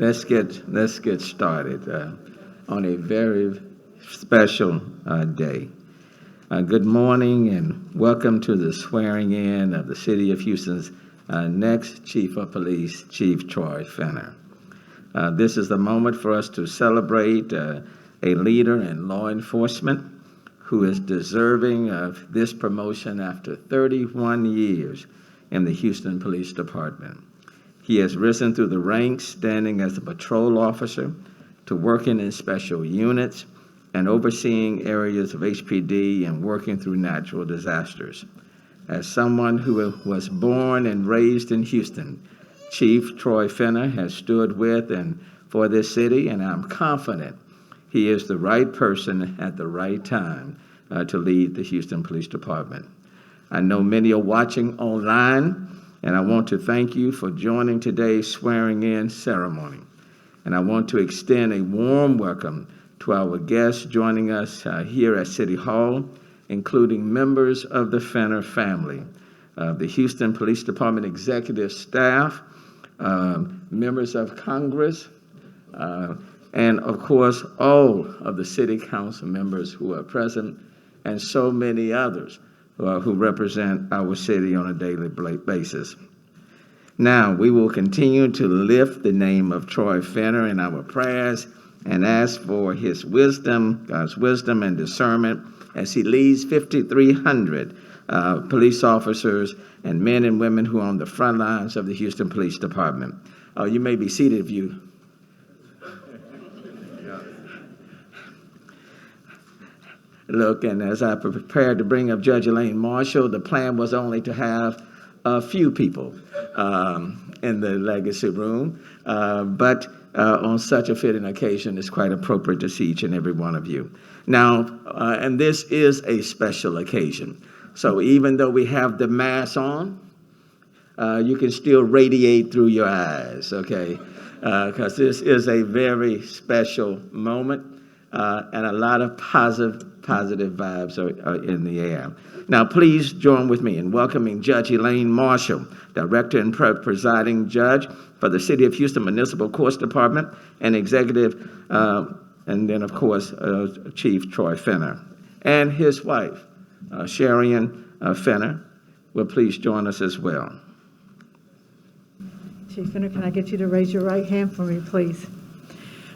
Let's get started on a very special day. Good morning and welcome to the swearing in of the City of Houston's next Chief of Police, Chief Troy Finner. This is the moment for us to celebrate a leader in law enforcement who is deserving of this promotion after 31 years in the Houston Police Department. He has risen through the ranks, standing as a patrol officer to working in special units and overseeing areas of HPD and working through natural disasters. As someone who was born and raised in Houston, Chief Troy Finner has stood with and for this city, and I'm confident he is the right person at the right time to lead the Houston Police Department. I know many are watching online, and I want to thank you for joining today's swearing-in ceremony. And I want to extend a warm welcome to our guests joining us here at City Hall, including members of the Finner family, the Houston Police Department executive staff, members of Congress, and of course, all of the City Council members who are present, and so many others who represent our city on a daily basis. Now, we will continue to lift the name of Troy Finner in our prayers and ask for his wisdom, God's wisdom and discernment as he leads 5,300 police officers and men and women who are on the front lines of the Houston Police Department. You may be seated if you. Look, and as I prepared to bring up Judge Elaine Marshall, the plan was only to have a few people in the legacy room, but on such a fitting occasion, it's quite appropriate to see each and every one of you. Now, and this is a special occasion, so even though we have the mask on, you can still radiate through your eyes, okay? Because this is a very special moment, and a lot of positive vibes are in the air. Now, please join with me in welcoming Judge Elaine Marshall, Director and Presiding Judge for the City of Houston Municipal Courts Department, and Executive, and then, of course, Chief Troy Finner, and his wife, Sharian Finner, will please join us as well. Chief Finner, can I get you to raise your right hand for me, please?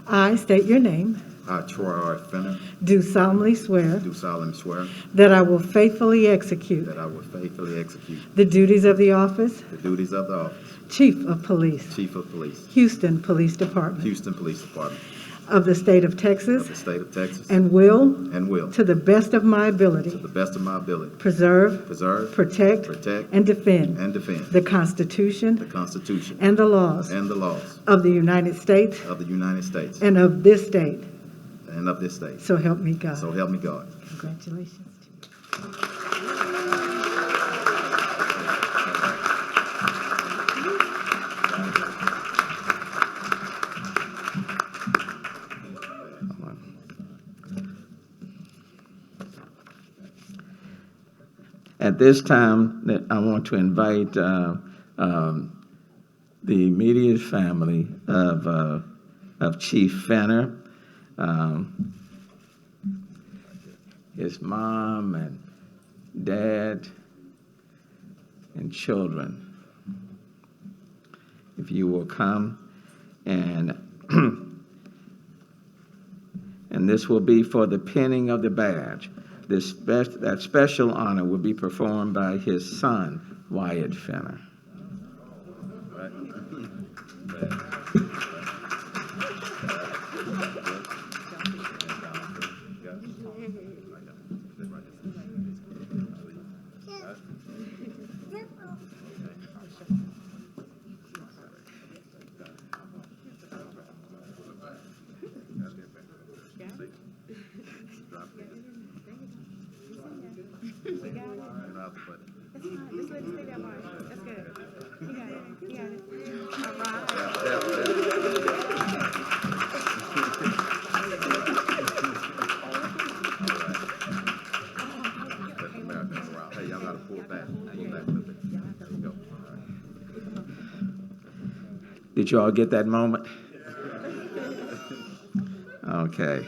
I state your name. I, Troy R. Finner, Do solemnly swear do solemnly swear that I will faithfully execute that I will faithfully execute the duties of the office the duties of the office, Chief of Police, Chief of Police, Houston Police Department Houston Police Department of the State of of Texas, the State of Texas, and will, will, to the best of my to ability, the best of my ability, preserve, preserve, protect, protect, and defend and defend the Constitution the Constitution and the laws and the laws of the United States of the United States and of this state. and of this state. So help me God. So help me God. Congratulations. At this time, I want to invite the immediate family of Chief Finner, his mom and dad and children. If you will come, and and this will be for the pinning of the badge. That special honor will be performed by his son, Wyatt Finner. Did you all get that moment? Okay.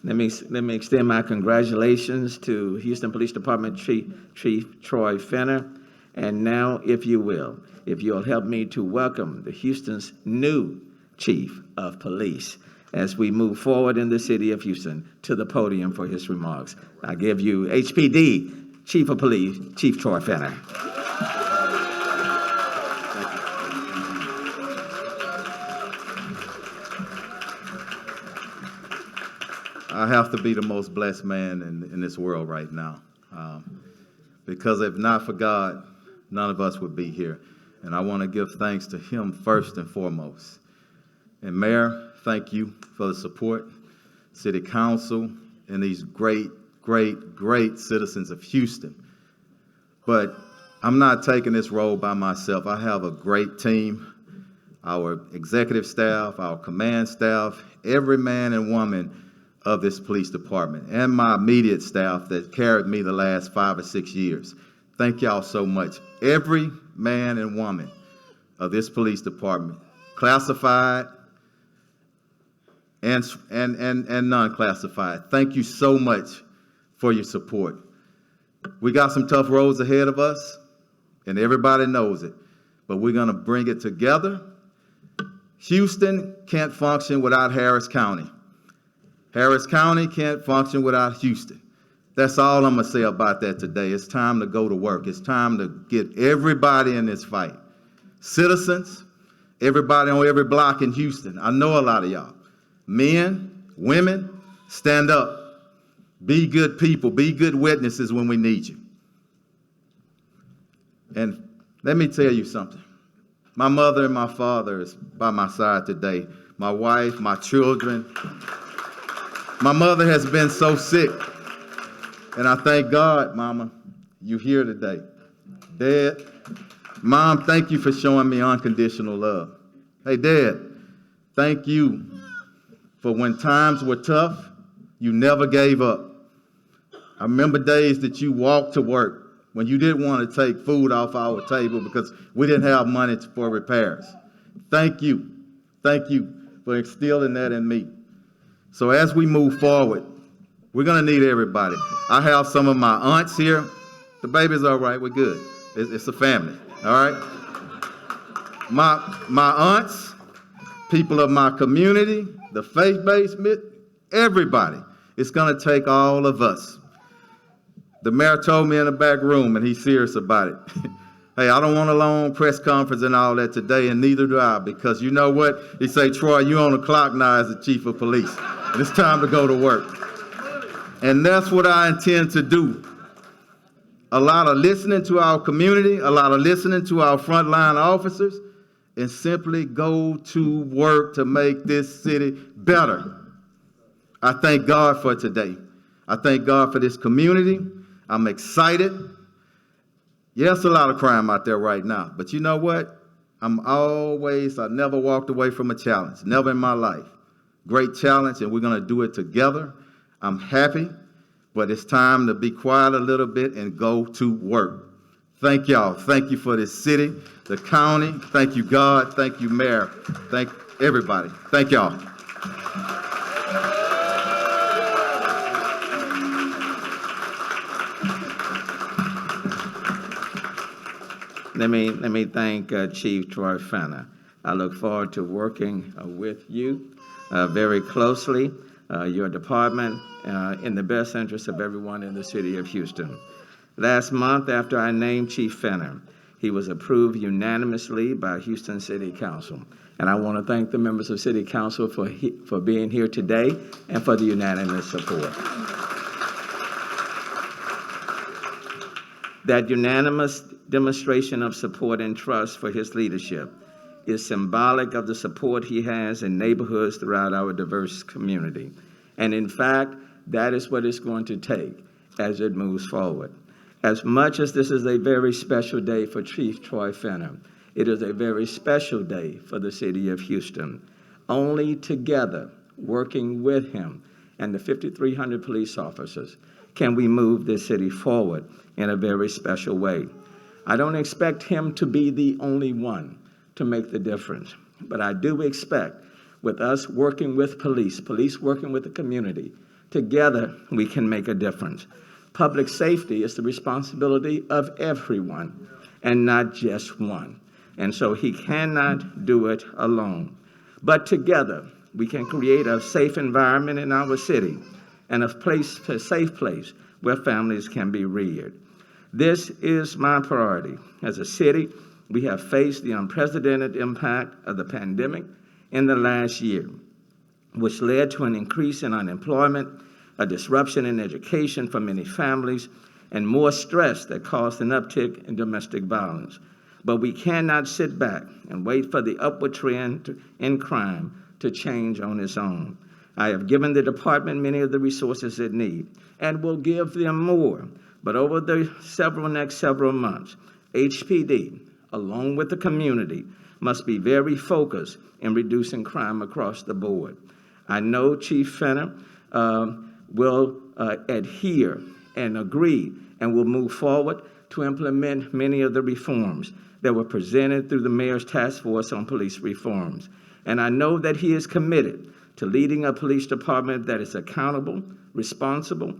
Let me extend my congratulations to Houston Police Department Chief Troy Fenner. And now, if you'll help me to welcome the Houston's new Chief of Police as we move forward in the city of Houston to the podium for his remarks. I give you HPD Chief of Police, Chief Troy Fenner. I have to be the most blessed man in this world right now. Because if not for God, none of us would be here. And I want to give thanks to him first and foremost. And Mayor, thank you for the support, City Council, and these great, great, great citizens of Houston. But I'm not taking this role by myself. I have a great team, our executive staff, our command staff, every man and woman of this police department, and my immediate staff that carried me the last 5 or 6 years. Thank y'all so much. Every man and woman of this police department, classified and non-classified, thank you so much for your support. We got some tough roads ahead of us, and everybody knows it, but we're gonna bring it together. Houston can't function without Harris County. Harris County can't function without Houston. That's all I'm gonna say about that today. It's time to go to work. It's time to get everybody in this fight. Citizens, everybody on every block in Houston. I know a lot of y'all. Men, women, stand up. Be good people. Be good witnesses when we need you. And let me tell you something. My mother and my father is by my side today. My wife, my children. My mother has been so sick, and I thank God, Mama, you're here today. Dad, Mom, thank you for showing me unconditional love. Hey, Dad, thank you for when times were tough, you never gave up. I remember days that you walked to work when you didn't want to take food off our table because we didn't have money for repairs. Thank you for instilling that in me. So as we move forward, we're gonna need everybody. I have some of my aunts here. The baby's all right, we're good. It's a family, all right? My aunts, people of my community, the faith-based, everybody. It's gonna take all of us. The mayor told me in the back room, and he's serious about it. Hey, I don't want a long press conference and all that today, and neither do I, because you know what? He say, Troy, you on the clock now as the chief of police. And it's time to go to work. And that's what I intend to do. A lot of listening to our community, a lot of listening to our frontline officers, and simply go to work to make this city better. I thank God for today. I thank God for this community. I'm excited. Yes, a lot of crime out there right now, but you know what? I never walked away from a challenge, never in my life. Great challenge, and we're gonna do it together. I'm happy, but it's time to be quiet a little bit and go to work. Thank y'all. Thank you for this city, the county. Thank you, God. Thank you, Mayor. Thank everybody. Thank y'all. Let me thank Chief Troy Fenner. I look forward to working with you very closely, your department, in the best interest of everyone in the city of Houston. Last month, after I named Chief Fenner, he was approved unanimously by Houston City Council. And I want to thank the members of City Council for being here today and for the unanimous support. That unanimous demonstration of support and trust for his leadership is symbolic of the support he has in neighborhoods throughout our diverse community. And in fact, that is what it's going to take as it moves forward. As much as this is a very special day for Chief Troy Fenner, it is a very special day for the city of Houston. Only together, working with him and the 5,300 police officers, can we move this city forward in a very special way. I don't expect him to be the only one to make the difference. But I do expect, with us working with police working with the community, together we can make a difference. Public safety is the responsibility of everyone and not just one. And so he cannot do it alone. But together we can create a safe environment in our city and a safe place where families can be reared. This is my priority. As a city, we have faced the unprecedented impact of the pandemic in the last year, which led to an increase in unemployment, a disruption in education for many families, and more stress that caused an uptick in domestic violence. But we cannot sit back and wait for the upward trend in crime to change on its own. I have given the department many of the resources it needs and will give them more. But over the next several months, HPD, along with the community, must be very focused in reducing crime across the board. I know Chief Fenner will adhere and agree and will move forward to implement many of the reforms that were presented through the Mayor's Task Force on Police Reforms. And I know that he is committed to leading a police department that is accountable, responsible,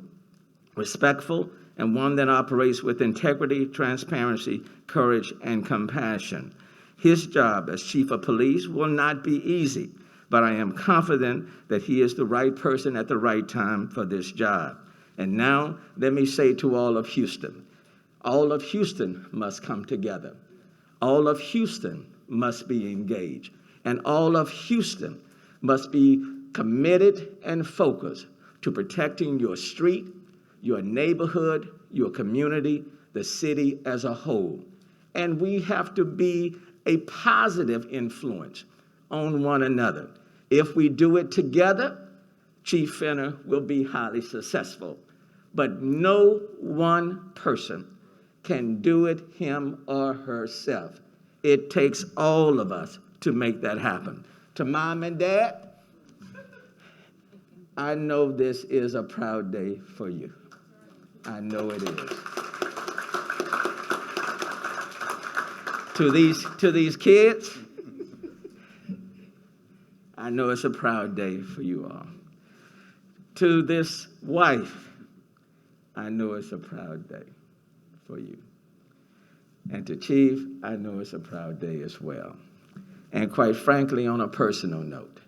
respectful, and one that operates with integrity, transparency, courage, and compassion. His job as chief of police will not be easy, but I am confident that he is the right person at the right time for this job. And now, let me say to all of Houston must come together. All of Houston must be engaged. And all of Houston must be committed and focused to protecting your street, your neighborhood, your community, the city as a whole. And we have to be a positive influence on one another. If we do it together, Chief Fenner will be highly successful. But no one person can do it him or herself. It takes all of us to make that happen. To Mom and Dad, I know this is a proud day for you. I know it is. To these kids, I know it's a proud day for you all. To this wife, I know it's a proud day for you. And to Chief, I know it's a proud day as well. And quite frankly, on a personal note,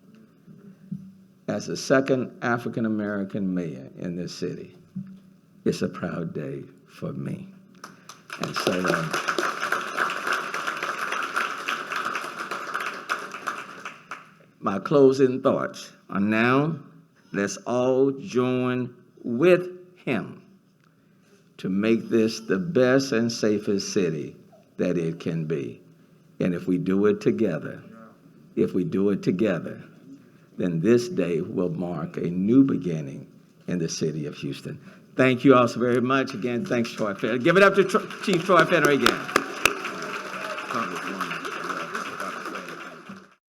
as the second African-American mayor in this city, it's a proud day for me. And so, my closing thoughts are now, let's all join with him to make this the best and safest city that it can be. And if we do it together, then this day will mark a new beginning in the city of Houston. Thank you all so very much. Again, thanks, Troy Fenner. Give it up to Chief Troy Fenner again.